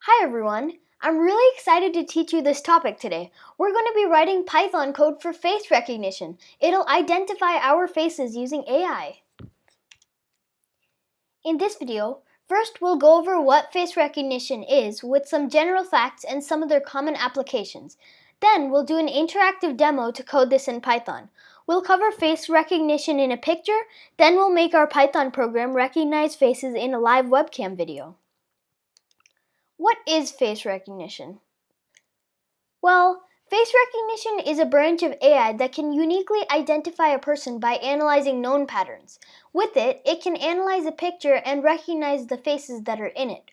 Hi everyone! I'm really excited to teach you this topic today. We're going to be writing Python code for face recognition. It'll identify our faces using AI. In this video, first we'll go over what face recognition is with some general facts and some of their common applications. Then we'll do an interactive demo to code this in Python. We'll cover face recognition in a picture, then we'll make our Python program recognize faces in a live webcam video. What is face recognition? Well, face recognition is a branch of AI that can uniquely identify a person by analyzing known patterns. With it, it can analyze a picture and recognize the faces that are in it.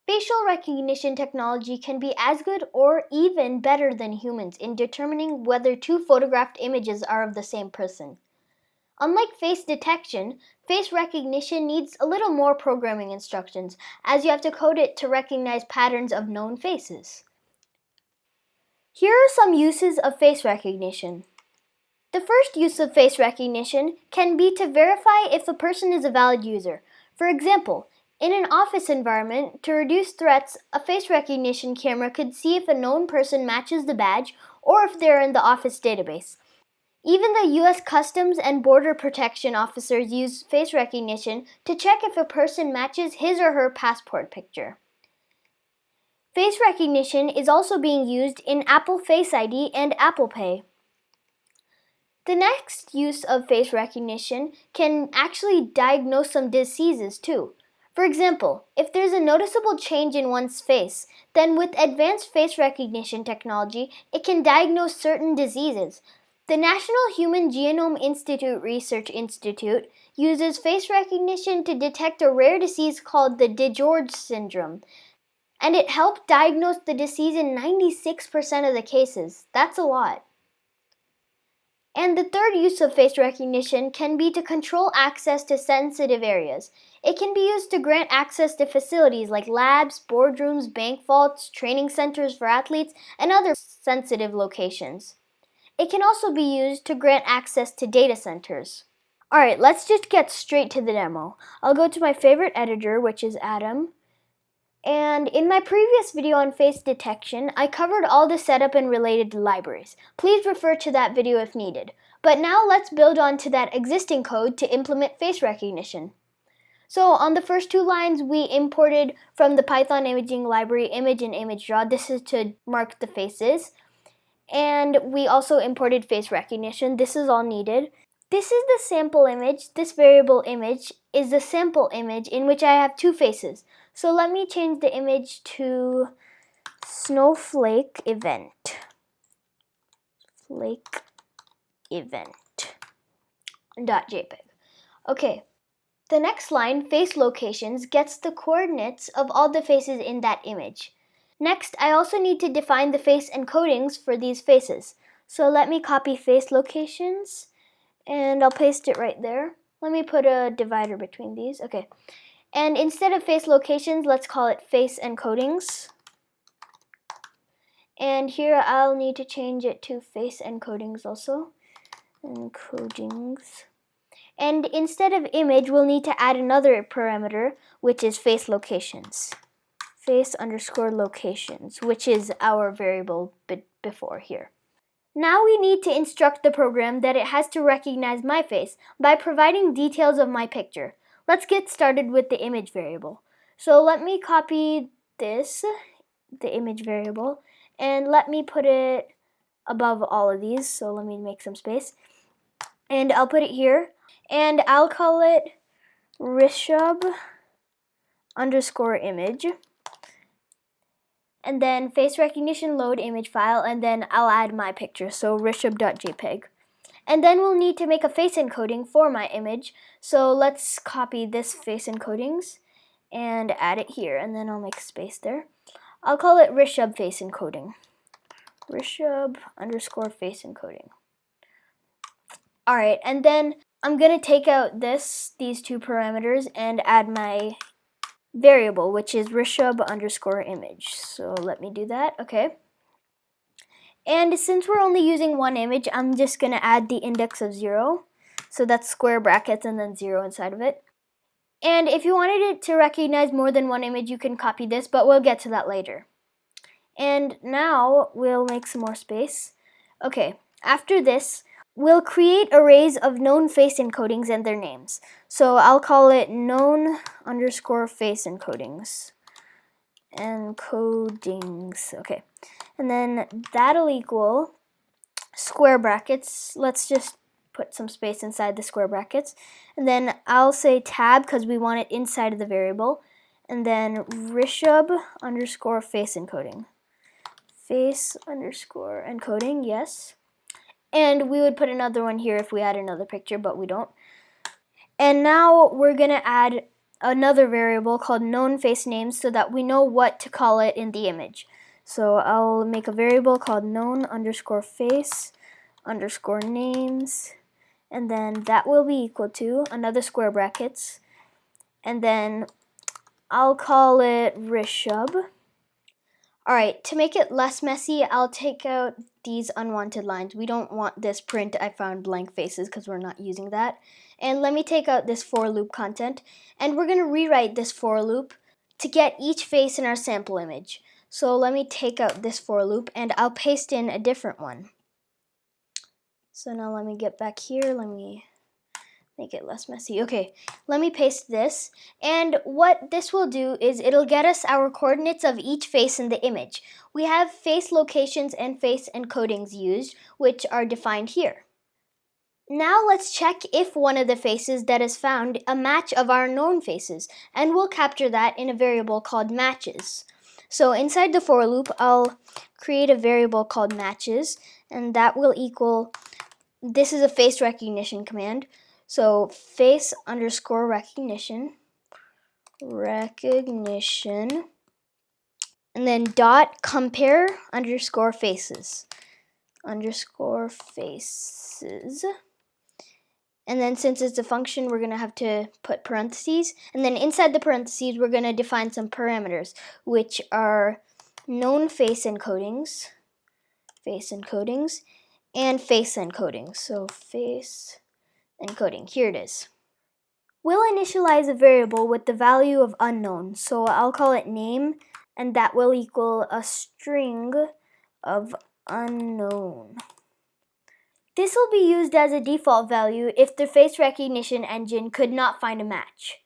Facial recognition technology can be as good or even better than humans in determining whether two photographed images are of the same person. Unlike face detection, face recognition needs a little more programming instructions, as you have to code it to recognize patterns of known faces. Here are some uses of face recognition. The first use of face recognition can be to verify if a person is a valid user. For example, in an office environment, to reduce threats, a face recognition camera could see if a known person matches the badge or if they're in the office database. Even the U.S. Customs and Border Protection officers use face recognition to check if a person matches his or her passport picture. Face recognition is also being used in Apple Face ID and Apple Pay. The next use of face recognition can actually diagnose some diseases too. For example, if there's a noticeable change in one's face, then with advanced face recognition technology, it can diagnose certain diseases. The National Human Genome Institute Research Institute uses face recognition to detect a rare disease called the DiGeorge syndrome, and it helped diagnose the disease in 96% of the cases. That's a lot. And the third use of face recognition can be to control access to sensitive areas. It can be used to grant access to facilities like labs, boardrooms, bank vaults, training centers for athletes, and other sensitive locations. It can also be used to grant access to data centers. Alright, let's just get straight to the demo. I'll go to my favorite editor, which is Atom. And in my previous video on face detection, I covered all the setup and related libraries. Please refer to that video if needed. But now let's build on to that existing code to implement face recognition. So on the first two lines, we imported from the Python imaging library image and image draw. This is to mark the faces. And we also imported face recognition. This is all needed. This is the sample image. This variable image is the sample image in which I have two faces. So let me change the image to snowflake event. Flake event.jpg. Okay. The next line, face locations, gets the coordinates of all the faces in that image. Next, I also need to define the face encodings for these faces. So let me copy face locations and I'll paste it right there. Let me put a divider between these. Okay. And instead of face locations, let's call it face encodings. And here I'll need to change it to face encodings also. Encodings. And instead of image, we'll need to add another parameter, which is face locations. Face underscore locations, which is our variable before here. Now we need to instruct the program that it has to recognize my face by providing details of my picture. Let's get started with the image variable. So let me copy this, the image variable, and let me put it above all of these. So let me make some space. And I'll put it here. And I'll call it Rishab underscore image. And then face recognition load image file, and then I'll add my picture, so rishab.jpg. And then we'll need to make a face encoding for my image. So let's copy this face encodings and add it here, and then I'll make space there. I'll call it Rishab face encoding. Rishab underscore face encoding. Alright, and then I'm gonna take out these two parameters and add my variable, which is Rishab underscore image. So let me do that. Okay. And since we're only using one image, I'm just going to add the index of 0. So that's square brackets and then 0 inside of it. And if you wanted it to recognize more than one image, you can copy this, but we'll get to that later. And now we'll make some more space. Okay, after this, we'll create arrays of known face encodings and their names. So I'll call it known underscore face encodings. Encodings, okay. And then that'll equal square brackets. Let's just put some space inside the square brackets. And then I'll say tab because we want it inside of the variable. And then Rishab underscore face encoding. Face underscore encoding, yes. And we would put another one here if we had another picture, but we don't. And now we're going to add another variable called known face names so that we know what to call it in the image. So I'll make a variable called known underscore face underscore names, and then that will be equal to another square brackets, and then I'll call it Rishab. Alright, to make it less messy, I'll take out these unwanted lines. We don't want this print I found blank faces because we're not using that. And let me take out this for loop content, and we're going to rewrite this for loop to get each face in our sample image. So let me take out this for loop and I'll paste in a different one. So now let me get back here, let me make it less messy. Okay, let me paste this, and what this will do is it'll get us our coordinates of each face in the image. We have face locations and face encodings used, which are defined here. Now let's check if one of the faces that is found a match of our known faces, and we'll capture that in a variable called matches. So inside the for loop, I'll create a variable called matches, and that will equal, this is a face recognition command, so face underscore recognition, and then dot compare underscore faces. And then since it's a function, we're going to have to put parentheses. And then inside the parentheses, we're going to define some parameters, which are known face encodings, and face encodings. So face encoding, here it is. We'll initialize a variable with the value of unknown. So I'll call it name, and that will equal a string of unknown. This will be used as a default value if the face recognition engine could not find a match.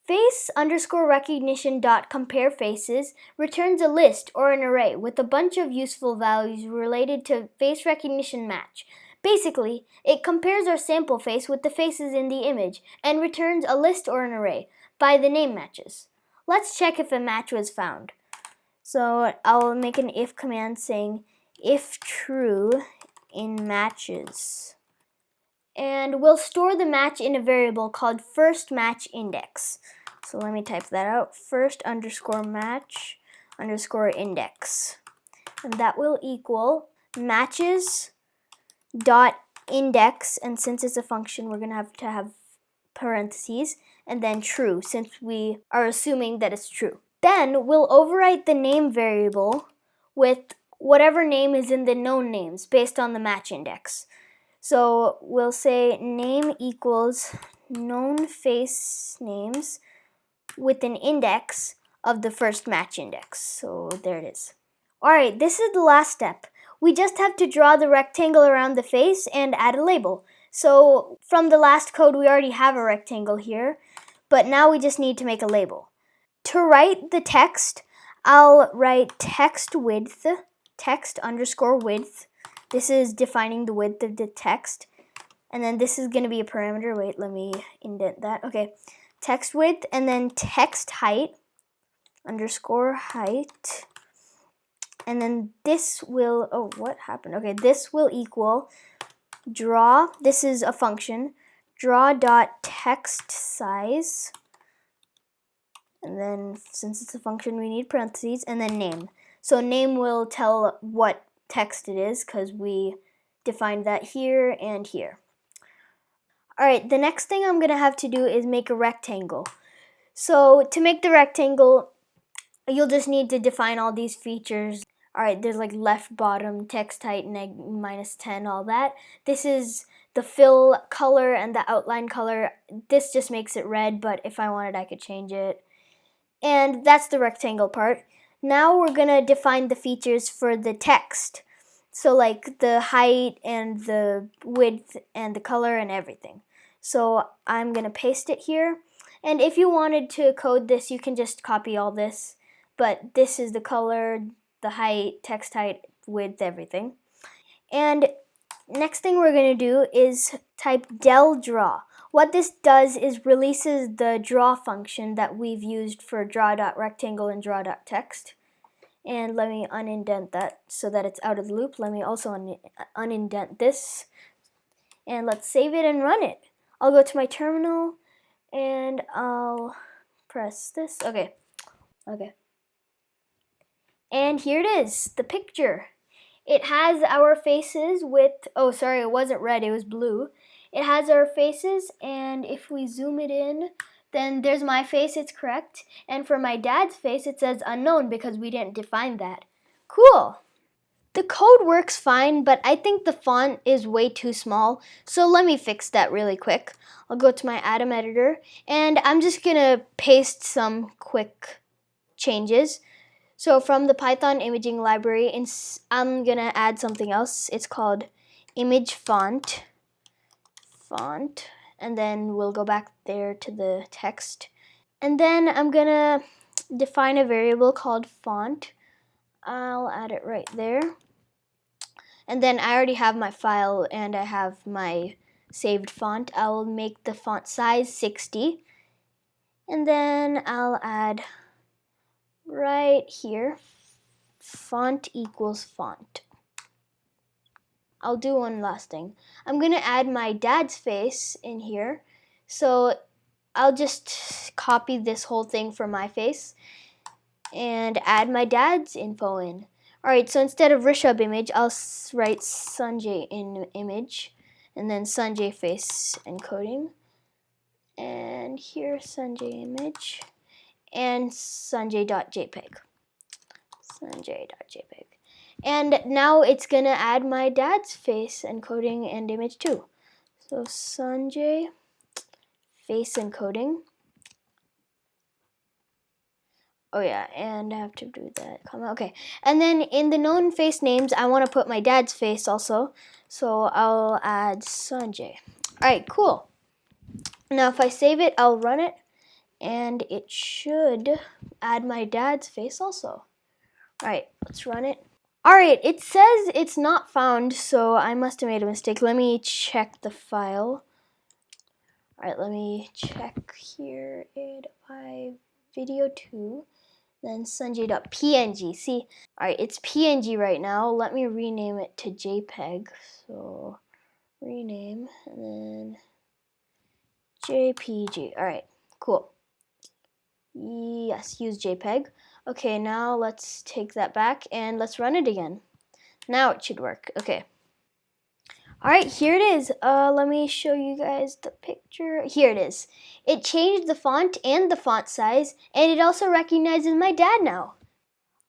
Face underscore recognition dot compare faces returns a list or an array with a bunch of useful values related to face recognition match. Basically, it compares our sample face with the faces in the image and returns a list or an array by the name matches. Let's check if a match was found. So I'll make an if command saying if true in matches. And we'll store the match in a variable called first match index. So let me type that out, first underscore match underscore index. And that will equal matches dot index, and since it's a function, we're going to have parentheses, and then true, since we are assuming that it's true. Then we'll overwrite the name variable with whatever name is in the known names based on the match index. So we'll say name equals known face names with an index of the first match index. So there it is. Alright, this is the last step. We just have to draw the rectangle around the face and add a label. So from the last code, we already have a rectangle here, but now we just need to make a label. To write the text, I'll write text width, text underscore width. This is defining the width of the text. And then this is going to be a parameter. Wait, let me indent that. Okay, text width, and then text height, underscore height. And then this will, oh, what happened? Okay, this will equal draw, this is a function, draw dot text size. And then since it's a function, we need parentheses, and then name. So name will tell what text it is because we defined that here and here. Alright, the next thing I'm going to have to do is make a rectangle. So to make the rectangle, you'll just need to define all these features. Alright, there's like left bottom, text height, -10, all that. This is the fill color and the outline color. This just makes it red, but if I wanted, I could change it. And that's the rectangle part. Now we're gonna define the features for the text. So like the height and the width and the color and everything. So I'm gonna paste it here. And if you wanted to code this, you can just copy all this. But this is the color, the height, text height, width, everything. And next thing we're going to do is type del draw. What this does is releases the draw function that we've used for draw.rectangle and draw.text. And let me unindent that so that it's out of the loop. Let me also unindent this. And let's save it and run it. I'll go to my terminal and I'll press this. Okay. And here it is, the picture. It has our faces with, oh sorry, it wasn't red, it was blue. It has our faces, and if we zoom it in, then there's my face, it's correct. And for my dad's face, it says unknown because we didn't define that. Cool. The code works fine, but I think the font is way too small, so let me fix that really quick. I'll go to my Atom editor, and I'm just gonna paste some quick changes. So from the Python imaging library, I'm gonna add something else. It's called image font, and then we'll go back there to the text. And then I'm gonna define a variable called font. I'll add it right there. And then I already have my file and I have my saved font. I'll make the font size 60. And then I'll add right here, font equals font. I'll do one last thing. I'm gonna add my dad's face in here. So I'll just copy this whole thing for my face and add my dad's info in. Alright, so instead of Rishab image, I'll write Sanjay in image and then Sanjay face encoding. And here Sanjay image and Sanjay.jpg. Sanjay.jpg. And now it's gonna add my dad's face encoding and image too. So Sanjay face encoding. Oh yeah, and I have to do that comma. Okay, and then in the known face names, I want to put my dad's face also. So I'll add Sanjay. All right, cool. Now if I save it, I'll run it, and it should add my dad's face also. All right, let's run it. Alright, it says it's not found, so I must have made a mistake. Let me check the file. Alright, let me check here. Video 2, then sanjay.png. See, alright, it's PNG right now. Let me rename it to JPEG. So, rename, and then JPG. Alright, cool. Yes, use JPEG. Okay, now let's take that back and let's run it again. Now it should work. Okay. Alright, here it is. Let me show you guys the picture. Here it is. It changed the font and the font size, and it also recognizes my dad now.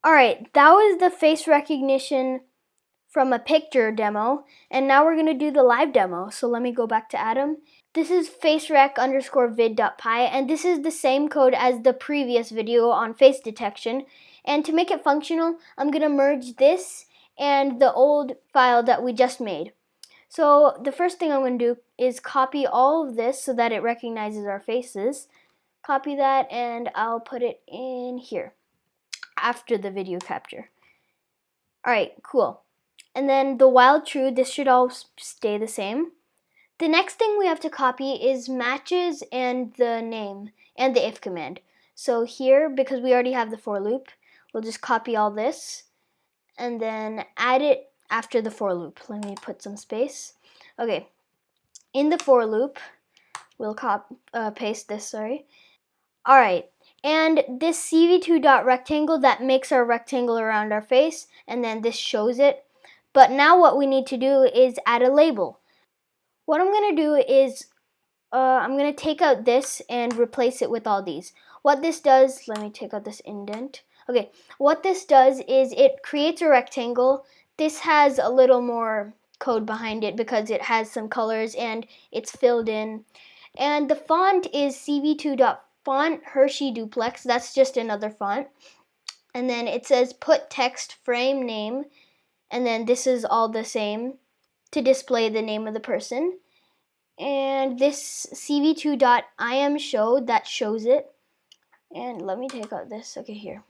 Alright, that was the face recognition from a picture demo, and now we're going to do the live demo. So let me go back to Atom. This is facerec_vid.py, and this is the same code as the previous video on face detection. And to make it functional, I'm going to merge this and the old file that we just made. So the first thing I'm going to do is copy all of this so that it recognizes our faces. Copy that, and I'll put it in here after the video capture. Alright, cool. And then the while true, this should all stay the same. The next thing we have to copy is matches and the name and the if command. So here, because we already have the for loop, we'll just copy all this and then add it after the for loop. Let me put some space. Okay, in the for loop, we'll paste this, sorry. Alright, and this cv2.rectangle, that makes our rectangle around our face, and then this shows it. But now what we need to do is add a label. What I'm going to do is I'm going to take out this and replace it with all these. What this does, let me take out this indent. Okay, what this does is it creates a rectangle. This has a little more code behind it because it has some colors and it's filled in. And the font is cv2.font Hershey duplex. That's just another font. And then it says put text frame name, and then this is all the same to display the name of the person. And this cv2.imshow, that shows it. And let me take out this, okay, here.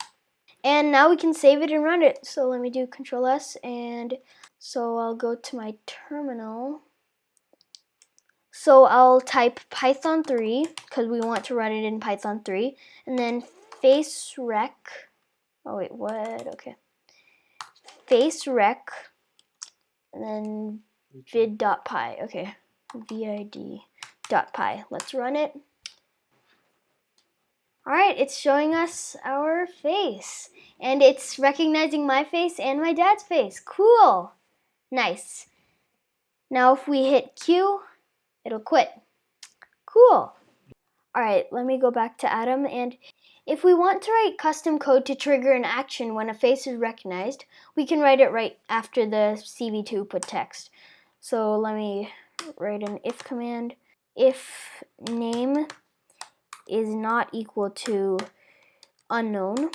And now we can save it and run it. So let me do Control S, and so I'll go to my terminal. So I'll type Python 3 because we want to run it in Python 3, and then face rec. Oh wait, what? Okay. Face rec, and then vid.py. Okay, vid.py. Let's run it. All right, it's showing us our face, and it's recognizing my face and my dad's face. Cool. Nice. Now if we hit Q, it'll quit. Cool. All right, let me go back to Adam, and if we want to write custom code to trigger an action when a face is recognized, we can write it right after the cv2 put text. So let me write an if command. If name is not equal to unknown,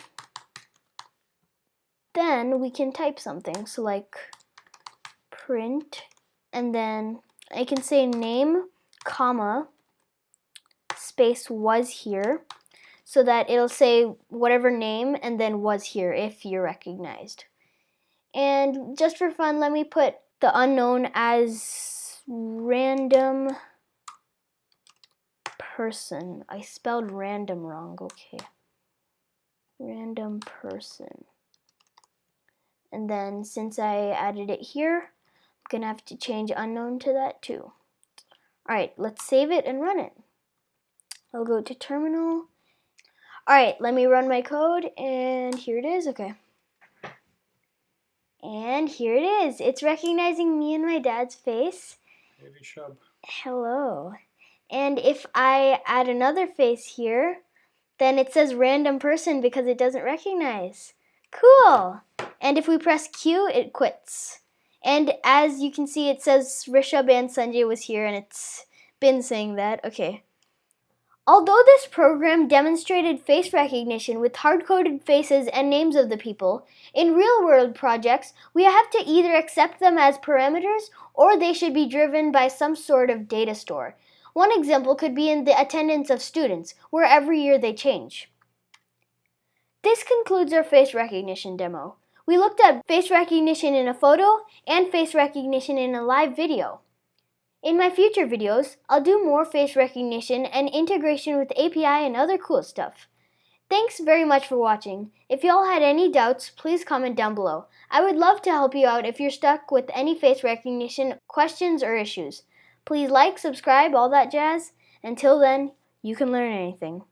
then we can type something. So like print, and then I can say name, comma, space was here, so that it'll say whatever name and then was here if you're recognized. And just for fun, let me put the unknown as random person. I spelled random wrong, okay. Random person. And then since I added it here, I'm gonna have to change unknown to that too. All right, let's save it and run it. I'll go to terminal. All right, let me run my code, and here it is, okay. And here it is. It's recognizing me and my dad's face. Hey, Rishab. Hello. And if I add another face here, then it says random person because it doesn't recognize. Cool. And if we press Q, it quits. And as you can see, it says Rishab and Sanjay was here, and it's been saying that. Okay. Although this program demonstrated face recognition with hard-coded faces and names of the people, in real-world projects, we have to either accept them as parameters or they should be driven by some sort of data store. One example could be in the attendance of students, where every year they change. This concludes our face recognition demo. We looked at face recognition in a photo and face recognition in a live video. In my future videos, I'll do more face recognition and integration with API and other cool stuff. Thanks very much for watching. If y'all had any doubts, please comment down below. I would love to help you out if you're stuck with any face recognition questions or issues. Please like, subscribe, all that jazz. Until then, you can learn anything.